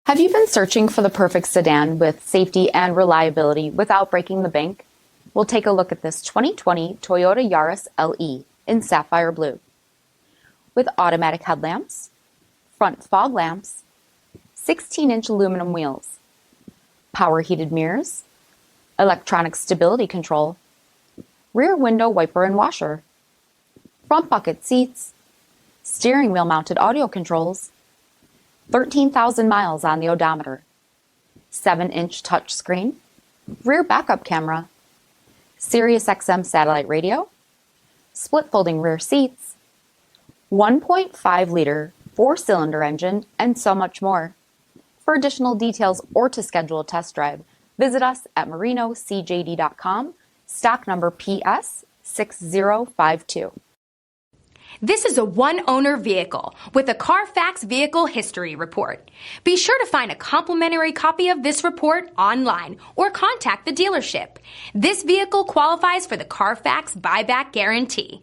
Have you been searching for the perfect sedan with safety and reliability without breaking the bank? We'll take a look at this 2020 Toyota Yaris LE in sapphire blue. With automatic headlamps, front fog lamps, 16-inch aluminum wheels, power heated mirrors, electronic stability control, rear window wiper and washer, front bucket seats, steering wheel mounted audio controls, 13,000 miles on the odometer, 7-inch touchscreen, rear backup camera, SIRIUSXM satellite radio, split folding rear seats, 1.5-liter 4-cylinder engine, and so much more. For additional details or to schedule a test drive, visit us at marinocjd.com, stock number PS6052. This is a one-owner vehicle with a CARFAX vehicle history report. Be sure to find a complimentary copy of this report online or contact the dealership. This vehicle qualifies for the CARFAX buyback guarantee.